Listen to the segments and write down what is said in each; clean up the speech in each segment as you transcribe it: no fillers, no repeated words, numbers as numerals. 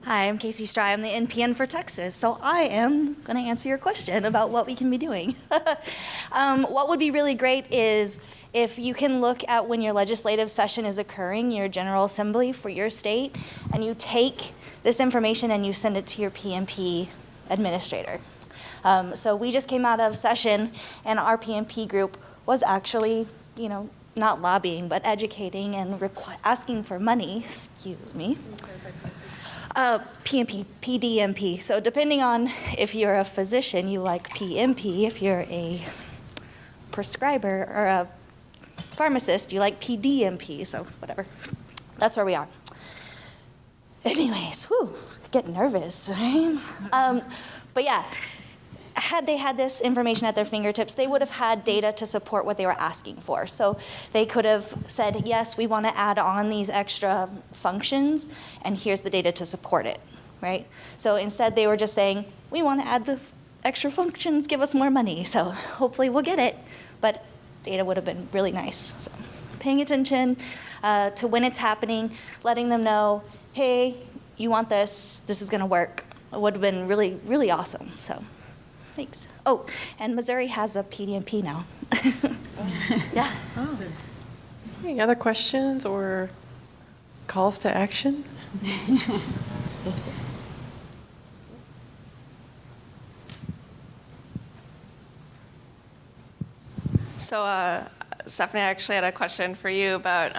Hi, I'm Casey Stry. I'm the NPN for Texas. So I am going to answer your question about what we can be doing. What would be really great is if you can look at when your legislative session is occurring, your General Assembly for your state, and you take this information and you send it to your PMP administrator. So we just came out of session, and our PMP group was actually, not lobbying, but educating and asking for money, excuse me. PMP, PDMP. So depending on if you're a physician, you like PMP. If you're a prescriber or a pharmacist, you like PDMP. So whatever. That's where we are. Anyways, getting nervous, right? But yeah, had they had this information at their fingertips, they would have had data to support what they were asking for. So they could have said, yes, we want to add on these extra functions, and here's the data to support it, right? So instead they were just saying, we want to add the extra functions, give us more money. So hopefully we'll get it, but data would have been really nice. So paying attention to when it's happening, letting them know, hey, you want this, this is going to work. It would have been really, really awesome. So. Thanks. Oh, and Missouri has a PDMP now. Yeah. Oh. Any other questions or calls to action? So, Stephanie, I actually had a question for you about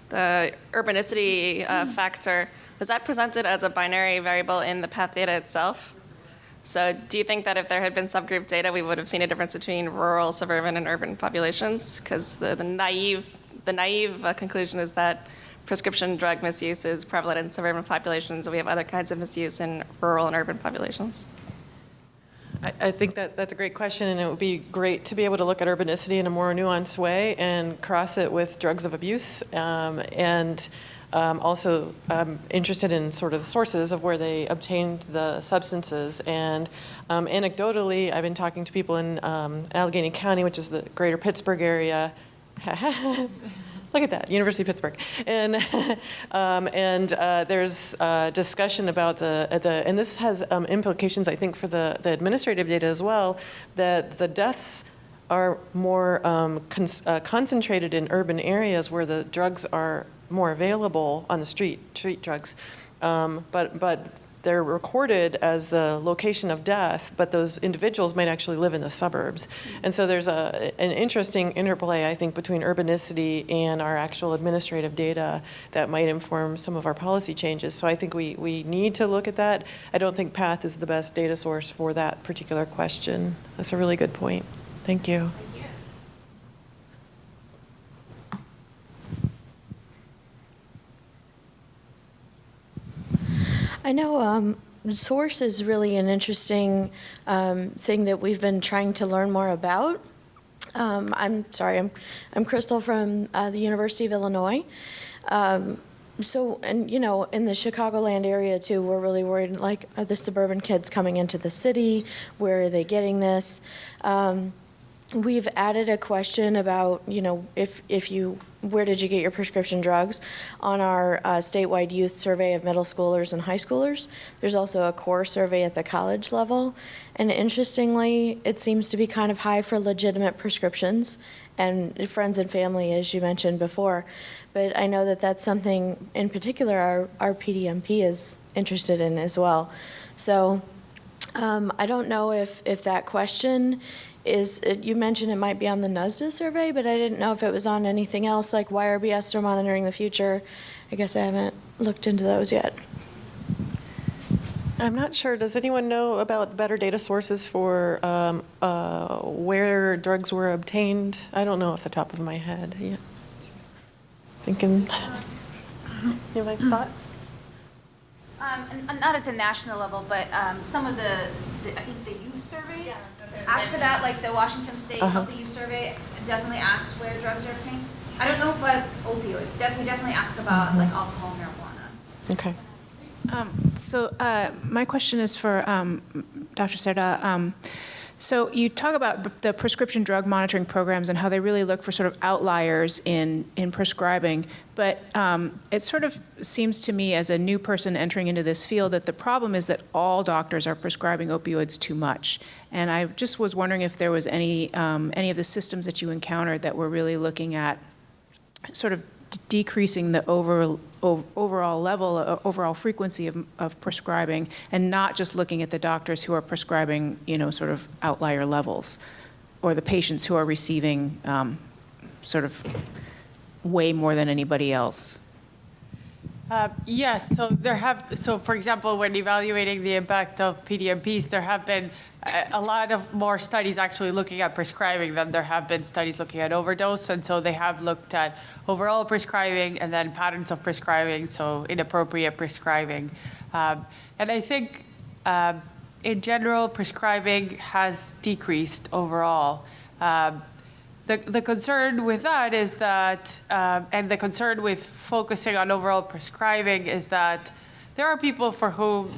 the urbanicity factor. Was that presented as a binary variable in the path data itself? So do you think that if there had been subgroup data, we would have seen a difference between rural, suburban, and urban populations? Because the naive conclusion is that prescription drug misuse is prevalent in suburban populations, and we have other kinds of misuse in rural and urban populations. I think that's a great question, and it would be great to be able to look at urbanicity in a more nuanced way and cross it with drugs of abuse, and also interested in sort of sources of where they obtained the substances. And anecdotally, I've been talking to people in Allegheny County, which is the greater Pittsburgh area. Look at that, University of Pittsburgh. And there's discussion about and this has implications, I think, for the administrative data as well, that the deaths are more concentrated in urban areas where the drugs are more available on the street drugs, but they're recorded as the location of death, but those individuals might actually live in the suburbs. And so there's an interesting interplay, I think, between urbanicity and our actual administrative data that might inform some of our policy changes. So I think we need to look at that. I don't think PATH is the best data source for that particular question. That's a really good point. Thank you. I know source is really an interesting thing that we've been trying to learn more about. I'm I'm Crystal from the University of Illinois. So, and in the Chicagoland area too, we're really worried, like, are the suburban kids coming into the city? Where are they getting this? We've added a question about, where did you get your prescription drugs on our statewide youth survey of middle schoolers and high schoolers. There's also a core survey at the college level. And interestingly, it seems to be kind of high for legitimate prescriptions and friends and family, as you mentioned before. But I know that that's something in particular our PDMP is interested in as well. So I don't know if that question you mentioned it might be on the NUSDA survey, but I didn't know if it was on anything else, like YRBS or Monitoring the Future. I guess I haven't looked into those yet. I'm not sure. Does anyone know about better data sources for where drugs were obtained? I don't know off the top of my head. Yeah. Thinking. You have a thought? Not at the national level, but some of the I think the youth surveys ask for that, like the Washington State Healthy Youth Survey definitely asks where drugs are obtained. I don't know about opioids. Definitely ask about like alcohol, marijuana. Okay. So my question is for Dr. Serda. So you talk about the prescription drug monitoring programs and how they really look for sort of outliers in prescribing, but it sort of seems to me as a new person entering into this field that the problem is that all doctors are prescribing opioids too much. And I just was wondering if there was any of the systems that you encountered that were really looking at sort of decreasing the overall level, overall frequency of prescribing, and not just looking at the doctors who are prescribing, sort of outlier levels, or the patients who are receiving sort of way more than anybody else. Yes, so for example, when evaluating the impact of PDMPs, there have been a lot of more studies actually looking at prescribing than there have been studies looking at overdose. And so they have looked at overall prescribing and then patterns of prescribing, so inappropriate prescribing. And I think in general, prescribing has decreased overall. The concern with that is that, and the concern with focusing on overall prescribing is that there are people for whom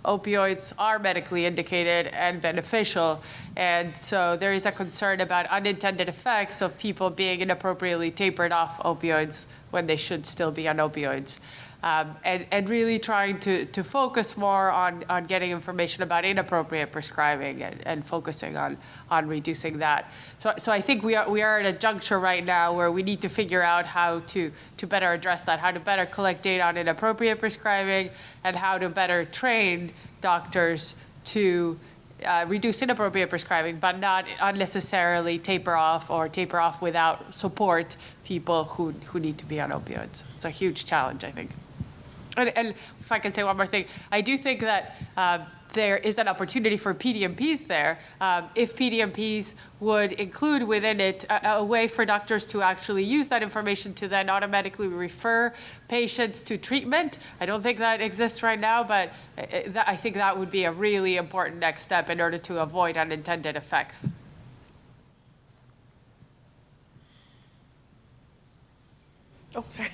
opioids are medically indicated and beneficial. And so there is a concern about unintended effects of people being inappropriately tapered off opioids when they should still be on opioids. And really trying to focus more on getting information about inappropriate prescribing and focusing on reducing that. So I think we are at a juncture right now where we need to figure out how to better address that, how to better collect data on inappropriate prescribing, and how to better train doctors to reduce inappropriate prescribing, but not unnecessarily taper off without support people who need to be on opioids. It's a huge challenge, I think. And if I can say one more thing, I do think that there is an opportunity for PDMPs there. If PDMPs would include within it a way for doctors to actually use that information to then automatically refer patients to treatment. I don't think that exists right now, but I think that would be a really important next step in order to avoid unintended effects. Oh, sorry.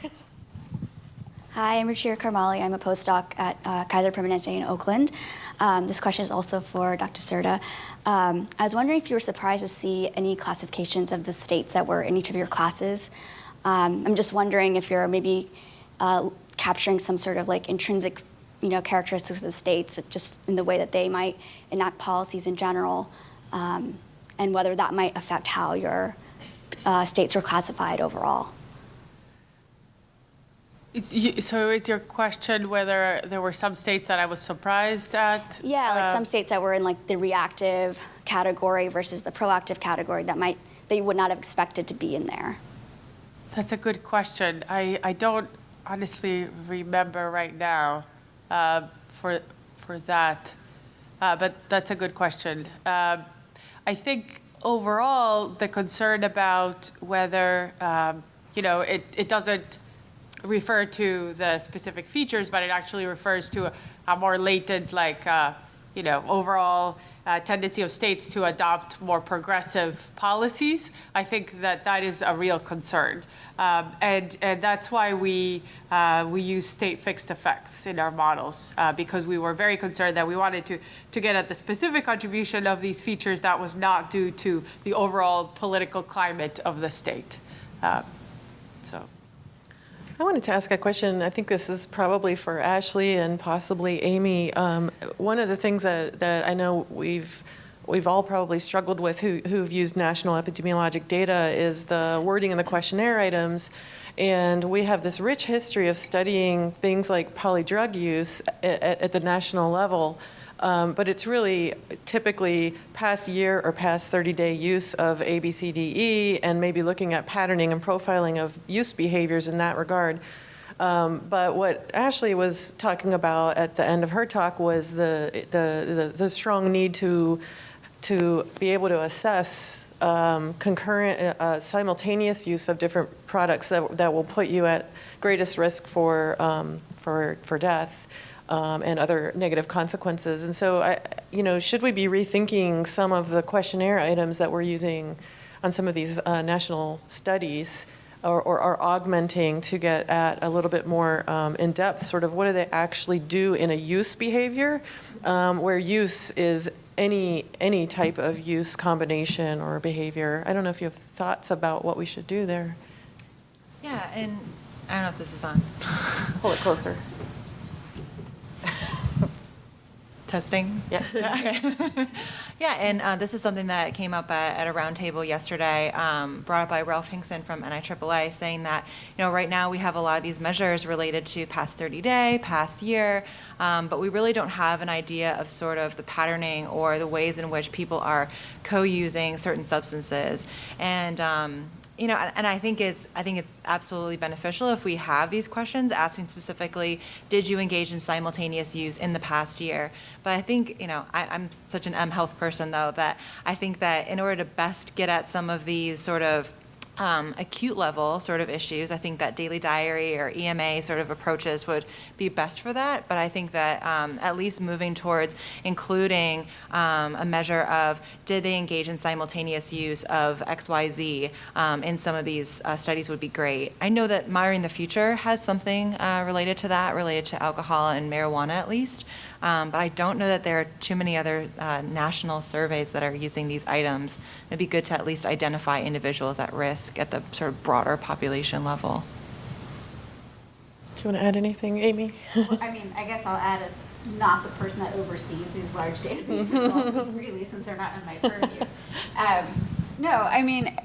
Hi, I'm Ruchir Karmali. I'm a postdoc at Kaiser Permanente in Oakland. This question is also for Dr. Serta. I was wondering if you were surprised to see any classifications of the states that were in each of your classes. I'm just wondering if you're maybe capturing some sort of like intrinsic, characteristics of the states, just in the way that they might enact policies in general, and whether that might affect how your states were classified overall. So is your question whether there were some states that I was surprised at? Yeah, like some states that were in like the reactive category versus the proactive category that you would not have expected to be in there. That's a good question. I don't honestly remember right now for that, but that's a good question. I think overall the concern about whether it doesn't refer to the specific features, but it actually refers to a more latent, overall tendency of states to adopt more progressive policies. I think that is a real concern. And that's why we use state fixed effects in our models, because we were very concerned that we wanted to get at the specific contribution of these features that was not due to the overall political climate of the state. I wanted to ask a question. I think this is probably for Ashley and possibly Amy. One of the things that I know we've all probably struggled with who've used national epidemiologic data is the wording in the questionnaire items. And we have this rich history of studying things like polydrug use at the national level. But it's really typically past year or past 30-day use of A, B, C, D, E, and maybe looking at patterning and profiling of use behaviors in that regard. But what Ashley was talking about at the end of her talk was the strong need to be able to assess concurrent, simultaneous use of different products that will put you at greatest risk for death. And other negative consequences. And so, should we be rethinking some of the questionnaire items that we're using on some of these national studies, or are augmenting to get at a little bit more in depth, sort of what do they actually do in a use behavior, where use is any type of use combination or behavior. I don't know if you have thoughts about what we should do there. Yeah, and I don't know if this is on. Pull it closer. Testing? Yeah. Okay. Yeah, and this is something that came up at a roundtable yesterday, brought up by Ralph Hinkson from NIAAA, saying that, right now we have a lot of these measures related to past 30-day, past year, but we really don't have an idea of sort of the patterning or the ways in which people are co-using certain substances. And and I think it's absolutely beneficial if we have these questions asking specifically, did you engage in simultaneous use in the past year? But I think, I'm such an health person though, that I think that in order to best get at some of these sort of acute level sort of issues, I think that daily diary or EMA sort of approaches would be best for that. But I think that at least moving towards including a measure of did they engage in simultaneous use of XYZ in some of these studies would be great. I know that Monitoring the Future has something related to that, related to alcohol and marijuana at least. But I don't know that there are too many other national surveys that are using these items. It'd be good to at least identify individuals at risk at the sort of broader population level. Do you want to add anything, Amy? Well, I mean, I guess I'll add as not the person that oversees these large databases, really, since they're not in my purview. No, I mean,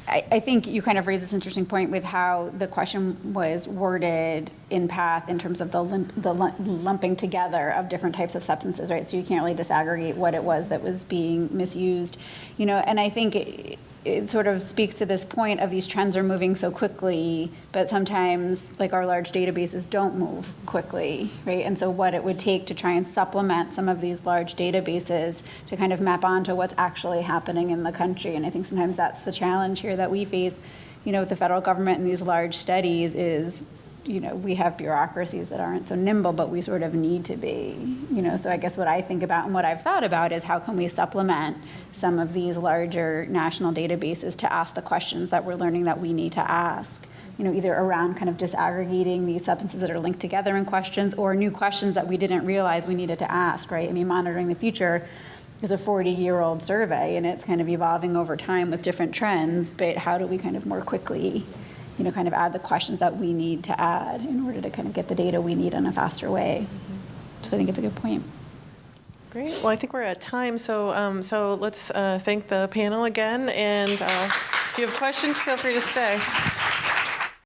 I think you kind of raised this interesting point with how the question was worded in PATH in terms of the lumping together of different types of substances, right? So you can't really disaggregate what it was that was being misused, and I think it sort of speaks to this point of these trends are moving so quickly, but sometimes like our large databases don't move quickly, right? And so what it would take to try and supplement some of these large databases to kind of map onto what's actually happening in the country. And I think sometimes that's the challenge here that we face, with the federal government and these large studies is, we have bureaucracies that aren't so nimble, but we sort of need to be, so I guess what I think about and what I've thought about is how can we supplement some of these larger national databases to ask the questions that we're learning that we need to ask, either around kind of disaggregating these substances that are linked together in questions or new questions that we didn't realize we needed to ask, right? I mean, Monitoring the Future is a 40-year-old survey and it's kind of evolving over time with different trends, but how do we kind of more quickly kind of add the questions that we need to add in order to kind of get the data we need in a faster way. So I think it's a good point. Great. Well, I think we're at time, so so let's thank the panel again, and if you have questions, feel free to stay.